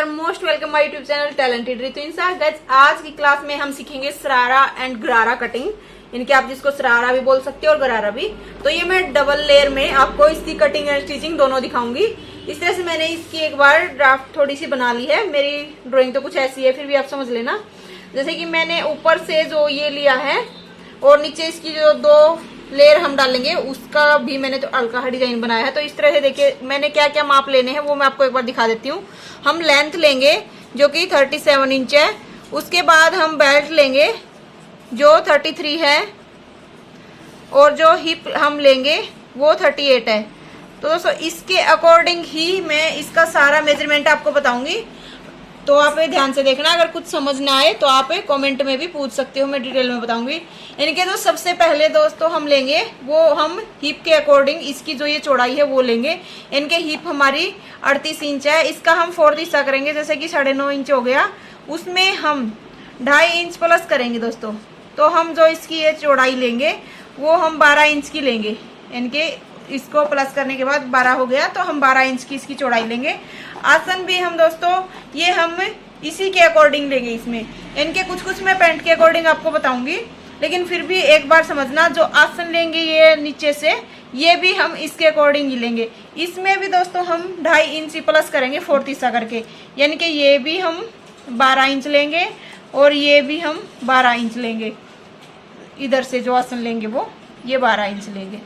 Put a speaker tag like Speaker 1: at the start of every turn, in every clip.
Speaker 1: नमस्कार, most welcome my YouTube channel talented Ritu इंसान। Guys, आज की क्लास में हम सीखेंगे शरारा एंड गरारा कटिंग। इनके आप जिसको शरारा भी बोल सकते हो और गरारा भी। तो ये मैं डबल लेयर में आपको इसकी कटिंग एंड स्टिचिंग दोनों दिखाऊंगी। इस तरह से मैंने इसकी एक बार ड्राफ्ट थोड़ी सी बना ली है। मेरी ड्राइंग तो कुछ ऐसी है, फिर भी आप समझ लेना। जैसे कि मैंने ऊपर से जो ये लिया है और नीचे इसकी जो दो लेयर हम डालेंगे उसका भी मैंने तो हल्का सा डिजाइन बनाया है। तो इस तरह से देखिए मैंने क्या क्या माप लेने हैं वो मैं आपको एक बार दिखा देती हूँ। हम लेंथ लेंगे जो कि 37 इंच है। उसके बाद हम बेल्ट लेंगे जो 33 है और जो हिप हम लेंगे वो 38 है। तो दोस्तों इसके अकॉर्डिंग ही मैं इसका सारा मेजरमेंट आपको बताऊंगी, तो आप ध्यान से देखना। अगर कुछ समझ ना आए तो आप कमेंट में भी पूछ सकते हो, मैं डिटेल में बताऊंगी। इनके तो सबसे पहले दोस्तों हम लेंगे वो हम हिप के अकॉर्डिंग इसकी जो ये चौड़ाई है वो लेंगे। इनके हिप हमारी 38 इंच है। इसका हम 4 हिस्सा करेंगे, जैसे कि 9.5 इंच हो गया, उसमें हम 2.5 इंच प्लस करेंगे दोस्तों। तो हम जो इसकी ये चौड़ाई लेंगे वो हम 12 इंच की लेंगे। इनके इसको प्लस करने के बाद 12 हो गया, तो हम 12 इंच की इसकी चौड़ाई लेंगे। आसन भी हम दोस्तों ये हम इसी के अकॉर्डिंग लेंगे। इसमें इनके कुछ मैं पैंट के अकॉर्डिंग आपको बताऊंगी, लेकिन फिर भी एक बार समझना, जो आसन लेंगे ये नीचे से ये भी हम इसके अकॉर्डिंग ही लेंगे। इसमें भी दोस्तों हम 2.5 इंच प्लस करेंगे 4 हिस्सा करके, यानी कि ये भी हम 12 इंच लेंगे और ये भी हम 12 इंच लेंगे। इधर से जो आसन लेंगे वो ये 12 इंच लेंगे।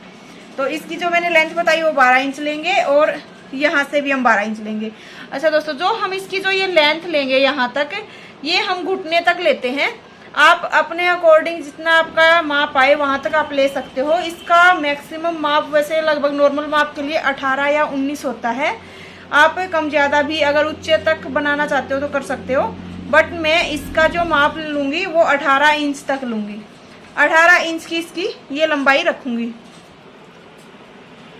Speaker 1: तो इसकी जो मैंने लेंथ बताई वो 12 इंच लेंगे और यहाँ से भी हम 12 इंच लेंगे। अच्छा दोस्तों, जो हम इसकी जो ये लेंथ लेंगे यहाँ तक, ये हम घुटने तक लेते हैं। आप अपने अकॉर्डिंग जितना आपका माप आए वहाँ तक आप ले सकते हो। इसका मैक्सिमम माप वैसे लगभग नॉर्मल माप के लिए 18 या 19 होता है। आप कम ज़्यादा भी अगर ऊंचे तक बनाना चाहते हो तो कर सकते हो, बट मैं इसका जो माप लूँगी वो 18 इंच तक लूँगी। 18 इंच की इसकी ये लंबाई रखूँगी।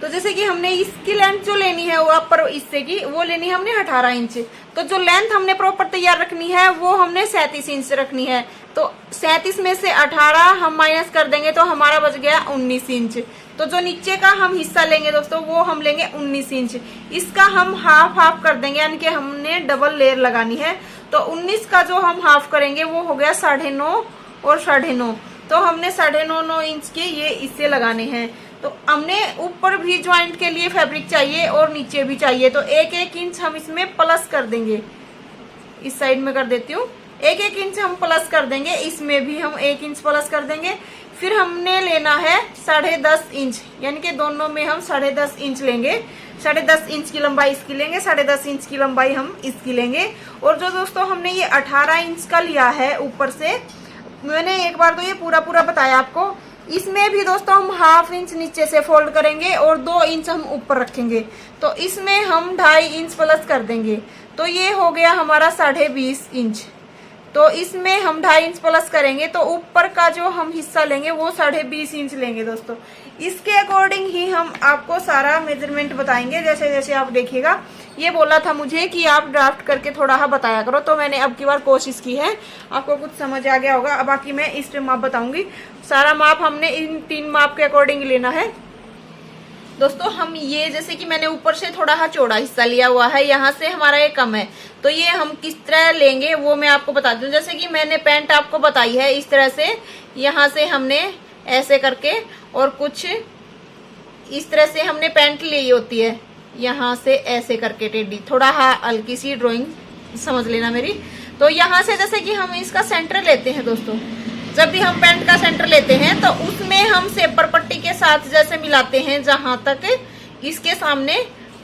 Speaker 1: तो जैसे कि हमने इसकी लेंथ जो लेनी है वो पर इससे की वो लेनी है हमने 18 इंच। तो जो लेंथ हमने प्रॉपर तैयार रखनी है वो हमने 37 इंच रखनी है। तो 37 में से 18 हम माइनस कर देंगे तो हमारा बच गया 19 इंच। तो जो नीचे का हम हिस्सा लेंगे दोस्तों वो हम लेंगे 19 इंच। इसका हम हाफ कर देंगे, यानी कि हमने डबल लेयर लगानी है। तो 19 का जो हम हाफ करेंगे वो हो गया 9.5 और 9.5। तो हमने 9.5 इंच के ये इससे लगाने हैं। तो हमने ऊपर भी ज्वाइंट के लिए फैब्रिक चाहिए और नीचे भी चाहिए, तो 1-1 इंच हम इसमें प्लस कर देंगे। इस साइड में कर देती हूँ, 1-1 इंच हम प्लस कर देंगे। इसमें भी हम 1 इंच प्लस कर देंगे। फिर हमने लेना है 10.5 इंच, यानी कि दोनों में हम 10.5 इंच लेंगे। 10.5 इंच की लंबाई इसकी लेंगे, 10.5 इंच की लंबाई हम इसकी लेंगे। और जो दोस्तों हमने ये 18 इंच का लिया है ऊपर से, मैंने एक बार तो ये पूरा बताया आपको। इसमें भी दोस्तों हम हाफ इंच नीचे से फोल्ड करेंगे और 2 इंच हम ऊपर रखेंगे। तो इसमें हम 2.5 इंच प्लस कर देंगे, तो ये हो गया हमारा 20.5 इंच। तो इसमें हम 2.5 इंच प्लस करेंगे तो ऊपर का जो हम हिस्सा लेंगे वो 20.5 इंच लेंगे दोस्तों। इसके अकॉर्डिंग ही हम आपको सारा मेजरमेंट बताएंगे। जैसे जैसे आप देखिएगा, ये बोला था मुझे कि आप ड्राफ्ट करके थोड़ा बताया करो, तो मैंने अब की बार कोशिश की है। आपको कुछ समझ आ गया होगा। अब बाकी मैं इस पे माप बताऊंगी। सारा माप हमने इन 3 माप के अकॉर्डिंग लेना है दोस्तों। हम ये जैसे कि मैंने ऊपर से थोड़ा चौड़ा हिस्सा लिया हुआ है, यहाँ से हमारा ये कम है, तो ये हम किस तरह लेंगे वो मैं आपको बता दूं। जैसे कि मैंने पैंट आपको बताई है इस तरह से, यहाँ से हमने ऐसे करके और कुछ इस तरह से हमने पैंट ली होती है, यहाँ से ऐसे करके टेढ़ी, थोड़ा हल्की सी ड्राइंग समझ लेना मेरी। तो यहाँ से जैसे कि हम इसका सेंटर लेते हैं दोस्तों, जब भी हम पैंट का सेंटर लेते हैं तो उसमें हम सेपर पट्टी के साथ जैसे मिलाते हैं, जहां तक इसके सामने,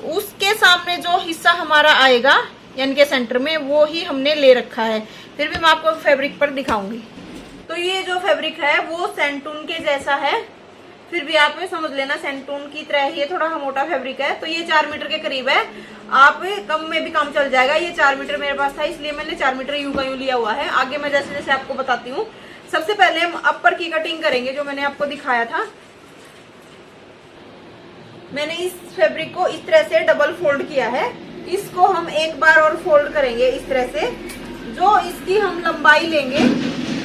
Speaker 1: उसके सामने जो हिस्सा हमारा आएगा यानी कि सेंटर में, वो ही हमने ले रखा है। फिर भी मैं आपको फैब्रिक पर दिखाऊंगी। तो ये जो फैब्रिक है वो सेंटून के जैसा है, फिर भी आप समझ लेना सेंटून की तरह ही थोड़ा मोटा फैब्रिक है। तो ये 4 मीटर के करीब है। आप कम में भी काम चल जाएगा। ये 4 मीटर मेरे पास था, इसलिए मैंने 4 मीटर यूं का यूं लिया हुआ है। आगे मैं जैसे जैसे आपको बताती हूँ। सबसे पहले हम अपर की कटिंग करेंगे, जो मैंने आपको दिखाया था। मैंने इस फैब्रिक को इस तरह से डबल फोल्ड किया है। इसको हम एक बार और फोल्ड करेंगे इस तरह से। जो इसकी हम लंबाई लेंगे,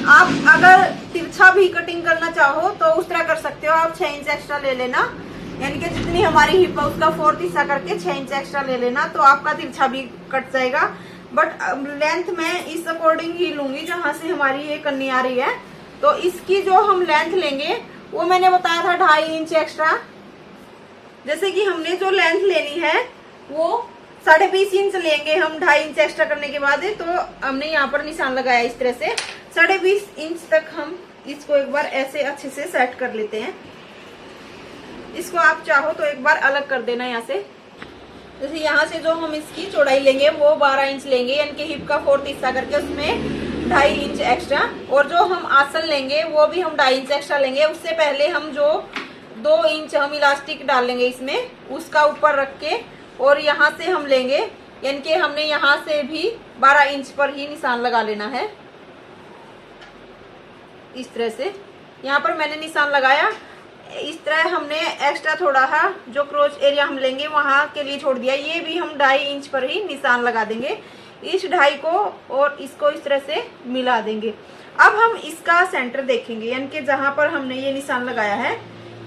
Speaker 1: आप अगर तिरछा भी कटिंग करना चाहो तो उस तरह कर सकते हो। आप 6 इंच एक्स्ट्रा ले लेना, यानी कि जितनी हमारी हिप है उसका 4 हिस्सा करके 6 इंच एक्स्ट्रा ले लेना, तो आपका तिरछा भी कट जाएगा। बट लेंथ मैं इस अकॉर्डिंग ही लूंगी जहां से हमारी ये कन्नी आ रही है। तो इसकी जो हम लेंथ लेंगे वो मैंने बताया था 2.5 इंच एक्स्ट्रा। जैसे कि हमने जो लेंथ लेनी है वो 20.5 इंच लेंगे हम 2.5 इंच एक्स्ट्रा करने के बाद। तो हमने यहाँ पर निशान लगाया इस तरह से 20.5 इंच तक हम इसको एक बार ऐसे अच्छे से सेट कर लेते हैं। इसको आप चाहो तो एक बार अलग कर देना यहाँ से। जैसे यहाँ से जो हम इसकी चौड़ाई लेंगे वो 12 इंच लेंगे, यानी कि हिप का 4th हिस्सा करके उसमें 2.5 इंच एक्स्ट्रा। और जो हम आसन लेंगे वो भी हम 2.5 इंच एक्स्ट्रा लेंगे। उससे पहले हम जो 2 इंच हम इलास्टिक डालेंगे इसमें, उसका ऊपर रख के और यहाँ से हम लेंगे, यानी कि हमने यहाँ से भी 12 इंच पर ही निशान लगा लेना है। इस तरह से यहाँ पर मैंने निशान लगाया। इस तरह हमने एक्स्ट्रा थोड़ा है जो क्रोच एरिया हम लेंगे वहां के लिए छोड़ दिया। ये भी हम 2.5 इंच पर ही निशान लगा देंगे। इस 2.5 को और इसको इस तरह से मिला देंगे। अब हम इसका सेंटर देखेंगे, यानी कि जहां पर हमने ये निशान लगाया है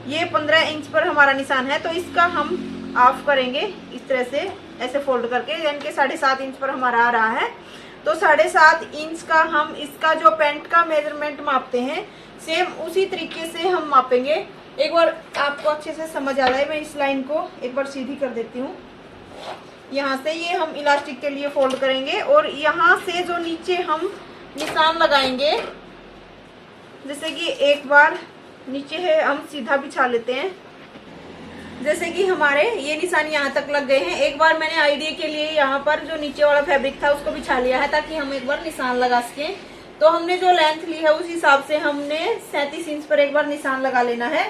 Speaker 1: ये 15 इंच पर हमारा निशान है। तो इसका हम ऑफ करेंगे इस तरह से ऐसे फोल्ड करके, यानी कि 7.5 इंच पर हमारा आ रहा है। तो 7.5 इंच का हम इसका जो पैंट का मेजरमेंट मापते हैं सेम उसी तरीके से हम मापेंगे। एक बार आपको अच्छे से समझ आ जाए, मैं इस लाइन को एक बार सीधी कर देती हूँ। यहाँ से ये हम इलास्टिक के लिए फोल्ड करेंगे और यहाँ से जो नीचे हम निशान लगाएंगे, जैसे कि एक बार नीचे है हम सीधा बिछा लेते हैं। जैसे कि हमारे ये निशान यहाँ तक लग गए हैं। एक बार मैंने आइडिया के लिए यहाँ पर जो नीचे वाला फैब्रिक था उसको बिछा लिया है ताकि हम एक बार निशान लगा सकें। तो हमने जो लेंथ ली है उस हिसाब से हमने 37 इंच पर एक बार निशान लगा लेना है।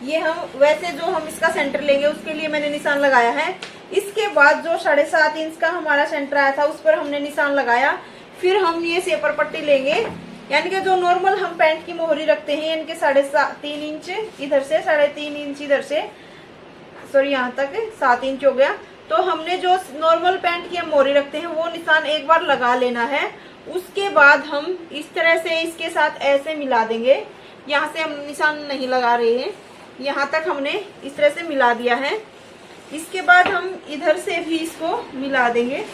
Speaker 1: ये हम वैसे जो हम इसका सेंटर लेंगे उसके लिए मैंने निशान लगाया है। इसके बाद जो 7.5 इंच का हमारा सेंटर आया था उस पर हमने निशान लगाया। फिर हम ये सेपर पट्टी लेंगे, यानी कि जो नॉर्मल हम पैंट की मोहरी रखते हैं, यानी कि 3.5 इंच इधर से 3.5 इंच इधर से, सॉरी यहाँ तक 7 इंच हो गया। तो हमने जो नॉर्मल पैंट की हम मोहरी रखते हैं वो निशान एक बार लगा लेना है। उसके बाद हम इस तरह से इसके साथ ऐसे मिला देंगे। यहाँ से हम निशान नहीं लगा रहे हैं, यहाँ तक हमने इस तरह से मिला दिया है। इसके बाद हम इधर से भी इसको मिला देंगे।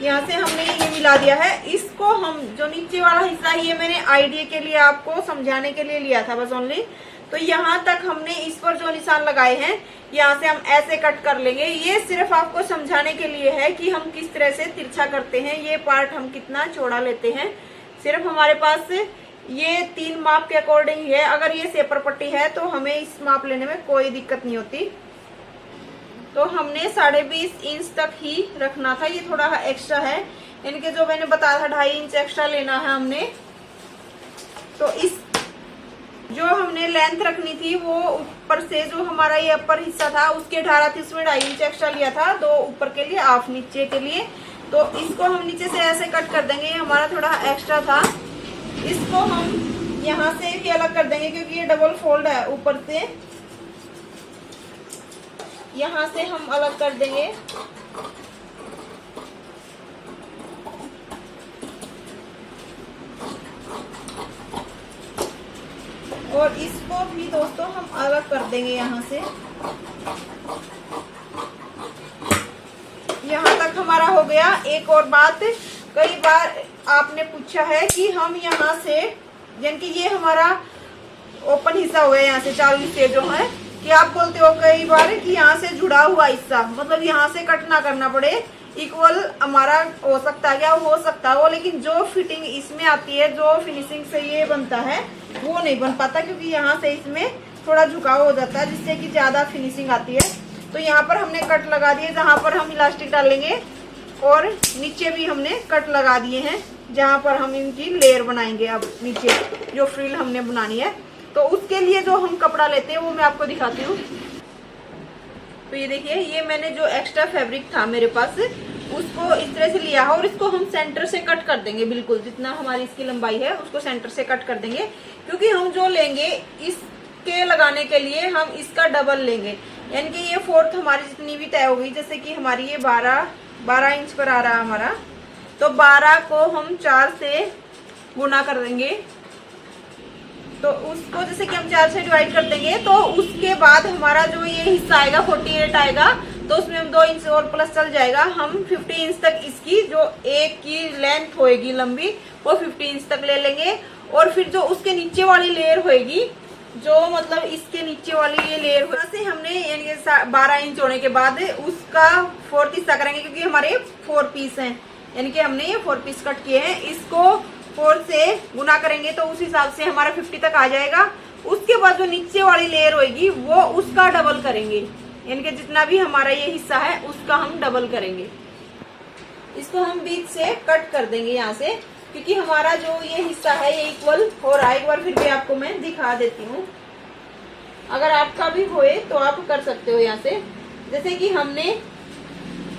Speaker 1: यहाँ से हमने ये मिला दिया है। इसको हम जो नीचे वाला हिस्सा ये मैंने आइडिया के लिए आपको समझाने के लिए लिया था बस ओनली। तो यहाँ तक हमने इस पर जो निशान लगाए हैं यहाँ से हम ऐसे कट कर लेंगे। ये सिर्फ आपको समझाने के लिए है कि हम किस तरह से तिरछा करते हैं, ये पार्ट हम कितना चौड़ा लेते हैं। सिर्फ हमारे पास ये 3 माप के अकॉर्डिंग है। अगर ये सेपर पट्टी है तो हमें इस माप लेने में कोई दिक्कत नहीं होती। तो हमने 20.5 इंच तक ही रखना था, ये थोड़ा एक्स्ट्रा है, यानी कि जो मैंने बताया था 2.5 इंच एक्स्ट्रा लेना है हमने। तो इस जो हमने लेंथ रखनी थी वो ऊपर से जो हमारा ये अपर हिस्सा था उसके 18 थी, उसमें 2.5 इंच एक्स्ट्रा लिया था, 2 ऊपर के लिए 1/2 नीचे के लिए। तो इसको हम नीचे से ऐसे कट कर देंगे, ये हमारा थोड़ा एक्स्ट्रा था। इसको हम यहाँ से भी अलग कर देंगे क्योंकि ये डबल फोल्ड है ऊपर से, यहाँ से हम अलग कर देंगे। और इसको भी दोस्तों हम अलग कर देंगे यहाँ से। यहाँ तक हमारा हो गया। एक और बात, कई बार आपने पूछा है कि हम यहाँ से, यानी कि ये हमारा ओपन हिस्सा हो गया, यहाँ से चारों हिस्से जो है, कि आप बोलते हो कई बार कि यहाँ से जुड़ा हुआ हिस्सा, मतलब यहाँ से कट ना करना पड़े, इक्वल हमारा हो सकता है, क्या हो सकता है वो, लेकिन जो फिटिंग इसमें आती है, जो फिनिशिंग से ये बनता है वो नहीं बन पाता क्योंकि यहाँ से इसमें थोड़ा झुकाव हो जाता है जिससे कि ज्यादा फिनिशिंग आती है। तो यहाँ पर हमने कट लगा दिए जहाँ पर हम इलास्टिक डालेंगे, और नीचे भी हमने कट लगा दिए हैं जहाँ पर हम इनकी लेयर बनाएंगे। अब नीचे जो फ्रिल हमने बनानी है तो उसके लिए जो हम कपड़ा लेते हैं वो मैं आपको दिखाती हूँ। तो ये देखिए, ये मैंने जो एक्स्ट्रा फैब्रिक था मेरे पास उसको इस तरह से लिया है और इसको हम सेंटर से कट कर देंगे। बिल्कुल जितना हमारी इसकी लंबाई है उसको सेंटर से कट कर देंगे, क्योंकि हम जो लेंगे इसके लगाने के लिए हम इसका डबल लेंगे, यानी कि ये 4th हमारी जितनी भी तय हो गई, जैसे कि हमारी ये 12 इंच पर आ रहा है हमारा, तो 12 को हम 4 से गुना कर देंगे। तो उसको जैसे कि हम 4 से डिवाइड कर देंगे, तो उसके बाद हमारा जो ये हिस्सा आएगा 48 आएगा, तो उसमें हम 2 इंच और प्लस चल जाएगा। हम 50 इंच तक इसकी जो एक की लेंथ होएगी लंबी, वो 50 इंच तक ले लेंगे। और फिर जो उसके नीचे वाली लेयर होएगी, जो मतलब इसके नीचे वाली ये लेयर वहां से हमने यानी 12 इंच होने के बाद उसका 4th हिस्सा करेंगे, क्योंकि हमारे 4 पीस हैं, यानी कि हमने ये 4 पीस कट किए हैं। इसको 4 से गुना करेंगे तो उस हिसाब से हमारा 50 तक आ जाएगा। उसके बाद जो नीचे वाली लेयर होगी वो उसका डबल करेंगे, यानी कि जितना भी हमारा ये हिस्सा है उसका हम डबल करेंगे। इसको हम बीच से कट कर देंगे यहाँ से, क्योंकि हमारा जो ये हिस्सा है ये इक्वल हो रहा है। एक बार फिर भी आपको मैं दिखा देती हूँ, अगर आपका भी होए तो आप कर सकते हो यहाँ से। जैसे कि हमने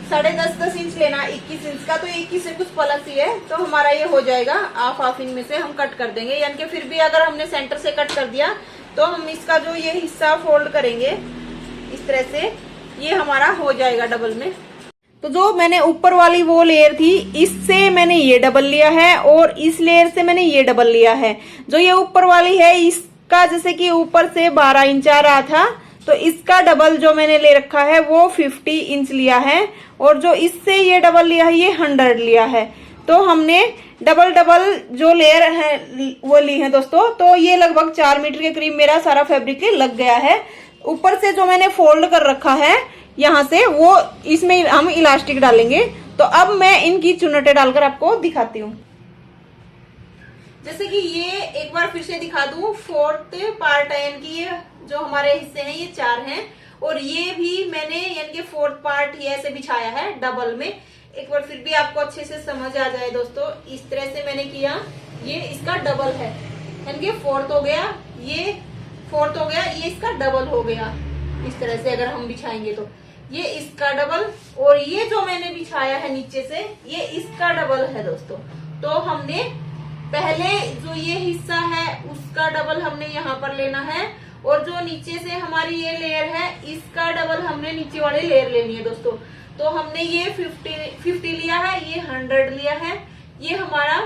Speaker 1: 10.5 इंच लेना 21 इंच का, तो 21 से कुछ प्लस ही है, तो हमारा ये हो जाएगा हाफ इनमें से हम कट कर देंगे। यानी कि फिर भी अगर हमने सेंटर से कट कर दिया तो हम इसका जो ये हिस्सा फोल्ड करेंगे इस तरह से, ये हमारा हो जाएगा डबल में। तो जो मैंने ऊपर वाली वो लेयर थी, इससे मैंने ये डबल लिया है और इस लेयर से मैंने ये डबल लिया है। जो ये ऊपर वाली है इसका जैसे कि ऊपर से 12 इंच आ रहा था, तो इसका डबल जो मैंने ले रखा है वो 50 इंच लिया है, और जो इससे ये डबल लिया है ये 100 लिया है। तो हमने डबल डबल जो लेयर है वो ली है दोस्तों। तो ये लगभग 4 मीटर के करीब मेरा सारा फैब्रिक लग गया है। ऊपर से जो मैंने फोल्ड कर रखा है यहाँ से, वो इसमें हम इलास्टिक डालेंगे। तो अब मैं इनकी चुन्नटें डालकर आपको दिखाती हूँ। जैसे कि ये एक बार फिर से दिखा दूं, 4th पार्ट है, यानी कि ये जो हमारे हिस्से हैं ये 4 हैं, और ये भी मैंने यानी कि 4th पार्ट ये ऐसे बिछाया है डबल में। एक बार फिर भी आपको अच्छे से समझ आ जाए दोस्तों, इस तरह से मैंने किया, ये इसका डबल है, यानी कि 4th हो गया, ये 4th हो गया, ये इसका डबल हो गया। इस तरह से अगर हम बिछाएंगे तो ये इसका डबल, और ये जो मैंने बिछाया है नीचे से ये इसका डबल है दोस्तों। तो हमने पहले जो ये हिस्सा है उसका डबल हमने यहाँ पर लेना है, और जो नीचे से हमारी ये लेयर है इसका डबल हमने नीचे वाली लेयर लेनी है दोस्तों। तो हमने ये 50 लिया है, ये 100 लिया है, ये हमारा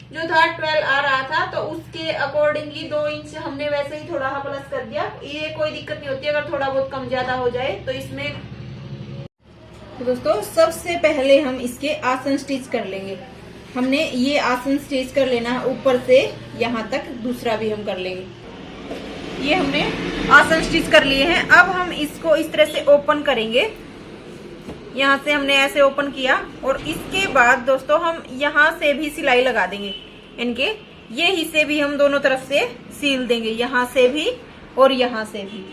Speaker 1: जो था 12 आ रहा था, तो उसके अकॉर्डिंगली 2 इंच हमने वैसे ही थोड़ा प्लस कर दिया। ये कोई दिक्कत नहीं होती अगर थोड़ा बहुत कम ज्यादा हो जाए तो इसमें। तो दोस्तों सबसे पहले हम इसके आसन स्टिच कर लेंगे। हमने ये आसन स्टिच कर लेना है ऊपर से यहाँ तक, दूसरा भी हम कर लेंगे। ये हमने आसन स्टिच कर लिए हैं। अब हम इसको इस तरह से ओपन करेंगे, यहाँ से हमने ऐसे ओपन किया, और इसके बाद दोस्तों हम यहाँ से भी सिलाई लगा देंगे। इनके ये हिस्से भी हम दोनों तरफ से सील देंगे, यहाँ से भी और यहाँ से भी।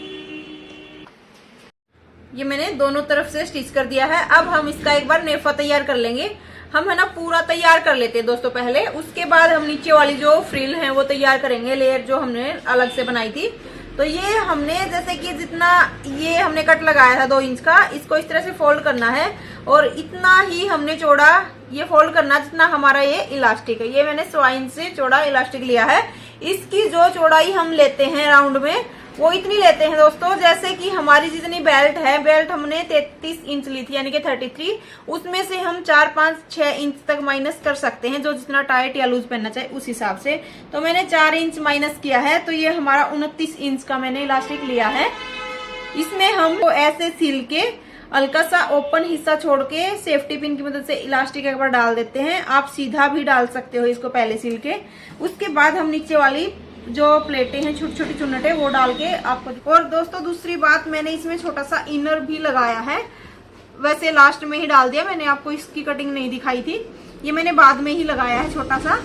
Speaker 1: ये मैंने दोनों तरफ से स्टिच कर दिया है। अब हम इसका एक बार नेफा तैयार कर लेंगे। हम है ना पूरा तैयार कर लेते हैं दोस्तों पहले, उसके बाद हम नीचे वाली जो फ्रिल है वो तैयार करेंगे, लेयर जो हमने अलग से बनाई थी। तो ये हमने जैसे कि जितना ये हमने कट लगाया था 2 इंच का, इसको इस तरह से फोल्ड करना है, और इतना ही हमने चौड़ा ये फोल्ड करना जितना हमारा ये इलास्टिक है। ये मैंने 1.25 इंच से चौड़ा इलास्टिक लिया है। इसकी जो चौड़ाई हम लेते हैं राउंड में वो इतनी लेते हैं दोस्तों, जैसे कि हमारी जितनी बेल्ट है, बेल्ट हमने 33 इंच ली थी यानी कि 33, उसमें से हम 4, 5, 6 इंच तक माइनस कर सकते हैं, जो जितना टाइट या लूज पहनना चाहिए उस हिसाब से। तो मैंने 4 इंच माइनस किया है, तो ये हमारा 29 इंच का मैंने इलास्टिक लिया है। इसमें हम ऐसे सील के हल्का सा ओपन हिस्सा छोड़ के सेफ्टी पिन की मदद से इलास्टिक एक बार डाल देते हैं। आप सीधा भी डाल सकते हो इसको पहले सील के। उसके बाद हम नीचे वाली जो प्लेटें हैं छोटी छोटी चुन्नटें वो डाल के आपको। और दोस्तों दूसरी बात, मैंने इसमें छोटा सा इनर भी लगाया है, वैसे लास्ट में ही डाल दिया, मैंने आपको इसकी कटिंग नहीं दिखाई थी, ये मैंने बाद में ही लगाया है छोटा सा।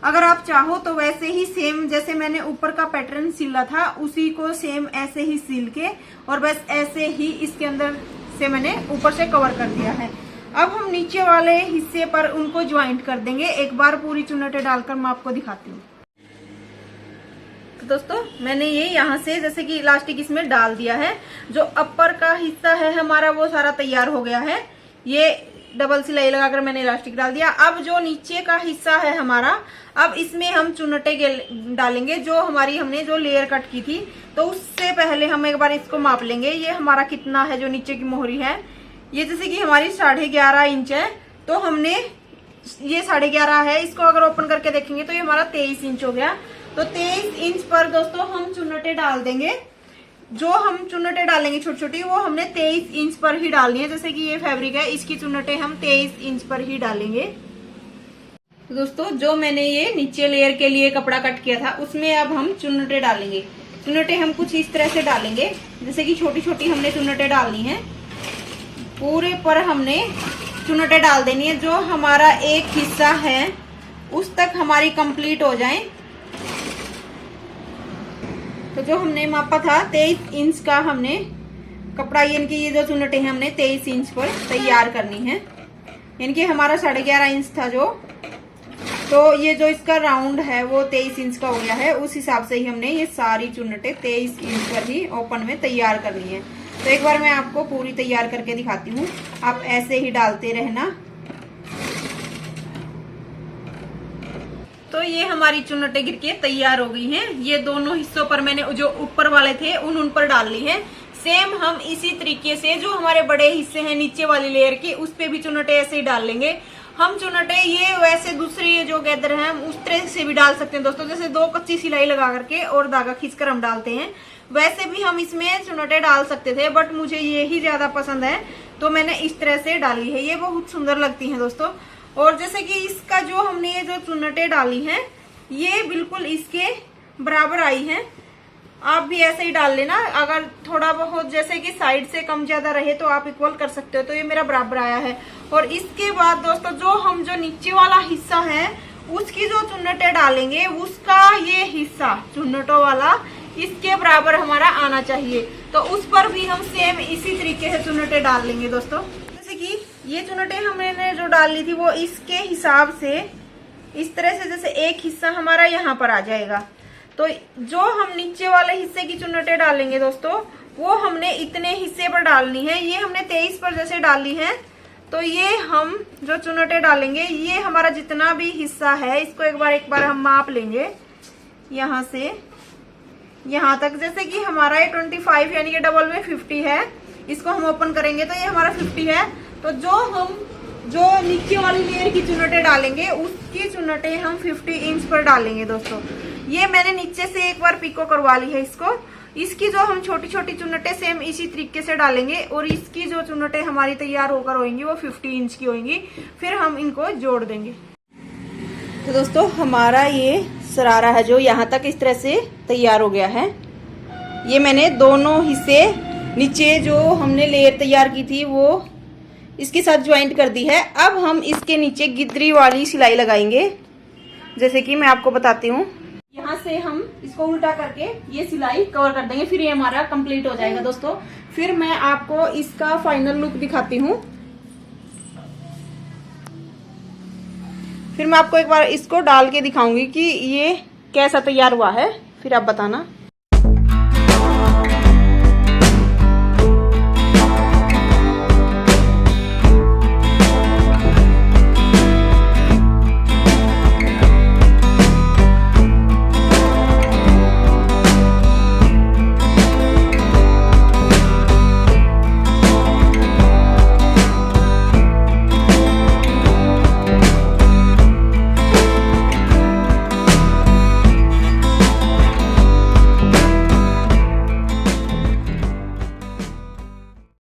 Speaker 1: अगर आप चाहो तो वैसे ही सेम जैसे मैंने ऊपर का पैटर्न सिला था उसी को सेम ऐसे ही सिल के, और बस ऐसे ही इसके अंदर से मैंने ऊपर से कवर कर दिया है। अब हम नीचे वाले हिस्से पर उनको ज्वाइंट कर देंगे। एक बार पूरी चुन्नटें डालकर मैं आपको दिखाती हूँ। तो दोस्तों मैंने ये यहाँ से जैसे कि इलास्टिक इसमें डाल दिया है। जो अपर का हिस्सा है हमारा वो सारा तैयार हो गया है। ये डबल सिलाई लगाकर मैंने इलास्टिक डाल दिया। अब जो नीचे का हिस्सा है हमारा, अब इसमें हम चुन्नटें डालेंगे जो हमारी हमने जो लेयर कट की थी। तो उससे पहले हम एक बार इसको माप लेंगे, ये हमारा कितना है। जो नीचे की मोहरी है ये जैसे कि हमारी 11.5 इंच है, तो हमने ये 11.5 है, इसको अगर ओपन करके देखेंगे तो ये हमारा 23 इंच हो गया। तो 23 इंच पर दोस्तों हम चुन्नटे डाल देंगे। जो हम चुन्नटे डालेंगे छोटी छोटी, वो हमने 23 इंच पर ही डालनी है। जैसे कि ये फैब्रिक है, इसकी चुन्नटे हम 23 इंच पर ही डालेंगे। तो दोस्तों जो मैंने ये नीचे लेयर के लिए कपड़ा कट किया था, उसमें अब हम चुन्नटे डालेंगे। चुन्नटे हम कुछ इस तरह से डालेंगे, जैसे कि छोटी छोटी हमने चुन्नटे डालनी है। पूरे पर हमने चुन्नटे डाल देनी है। जो हमारा एक हिस्सा है उस तक हमारी कंप्लीट हो जाए। तो जो हमने मापा था 23 इंच का, हमने कपड़ा इनकी ये जो चुन्नटे हैं हमने 23 इंच पर तैयार करनी है। इनकी हमारा 11.5 इंच था जो, तो ये जो इसका राउंड है वो 23 इंच का हो गया है। उस हिसाब से ही हमने ये सारी चुन्नटे 23 इंच पर ही ओपन में तैयार करनी है। तो एक बार मैं आपको पूरी तैयार करके दिखाती हूँ, आप ऐसे ही डालते रहना। तो ये हमारी चुन्नटे गिर के तैयार हो गई हैं। ये दोनों हिस्सों पर मैंने जो ऊपर वाले थे उन पर डाल ली है। सेम हम इसी तरीके से जो हमारे बड़े हिस्से हैं नीचे वाली लेयर के, उस पे भी चुन्नटे ऐसे ही डाल लेंगे। हम चुन्नटे ये वैसे दूसरी जो गैदर है हम उस तरह से भी डाल सकते हैं दोस्तों, जैसे 2 कच्ची सिलाई लगा करके और धागा खींचकर हम डालते हैं, वैसे भी हम इसमें चुन्नटे डाल सकते थे। बट मुझे ये ही ज्यादा पसंद है, तो मैंने इस तरह से डाली है। ये बहुत सुंदर लगती है दोस्तों। और जैसे कि इसका जो हमने ये जो चुन्नटे डाली हैं, ये बिल्कुल इसके बराबर आई हैं। आप भी ऐसे ही डाल लेना। अगर थोड़ा बहुत जैसे कि साइड से कम ज्यादा रहे तो आप इक्वल कर सकते हो। तो ये मेरा बराबर आया है। और इसके बाद दोस्तों जो नीचे वाला हिस्सा है उसकी जो चुन्नटे डालेंगे, उसका ये हिस्सा चुन्नटों वाला इसके बराबर हमारा आना चाहिए। तो उस पर भी हम सेम इसी तरीके से चुन्नटे डाल लेंगे दोस्तों। जैसे कि ये चुन्नटे हमने जो डाल ली थी वो इसके हिसाब से इस तरह से, जैसे एक हिस्सा हमारा यहाँ पर आ जाएगा। तो जो हम नीचे वाले हिस्से की चुन्नटे डालेंगे दोस्तों, वो हमने इतने हिस्से पर डालनी है। ये हमने 23 पर जैसे डाली है, तो ये हम जो चुन्नटे डालेंगे, ये हमारा जितना भी हिस्सा है इसको एक बार हम माप लेंगे। यहाँ से यहाँ तक, जैसे कि हमारा ये 25 यानी कि डबल में 50 है, इसको हम ओपन करेंगे तो ये हमारा 50 है। तो जो नीचे वाली लेयर की चुन्नटे डालेंगे उसकी चुन्नटे हम 50 इंच पर डालेंगे दोस्तों। ये मैंने नीचे से एक बार पिको करवा ली है इसको। इसकी जो हम छोटी छोटी चुन्नटे सेम इसी तरीके से डालेंगे और इसकी जो चुन्नटे हमारी तैयार होकर होंगी वो 50 इंच की होंगी। फिर हम इनको जोड़ देंगे। तो दोस्तों हमारा ये शरारा है जो यहाँ तक इस तरह से तैयार हो गया है। ये मैंने दोनों हिस्से नीचे जो हमने लेयर तैयार की थी वो इसके साथ ज्वाइंट कर दी है। अब हम इसके नीचे गिद्री वाली सिलाई लगाएंगे, जैसे कि मैं आपको बताती हूँ। यहाँ से हम इसको उल्टा करके ये सिलाई कवर कर देंगे, फिर ये हमारा कंप्लीट हो जाएगा दोस्तों। फिर मैं आपको इसका फाइनल लुक दिखाती हूँ। फिर मैं आपको एक बार इसको डाल के दिखाऊंगी कि ये कैसा तैयार हुआ है, फिर आप बताना।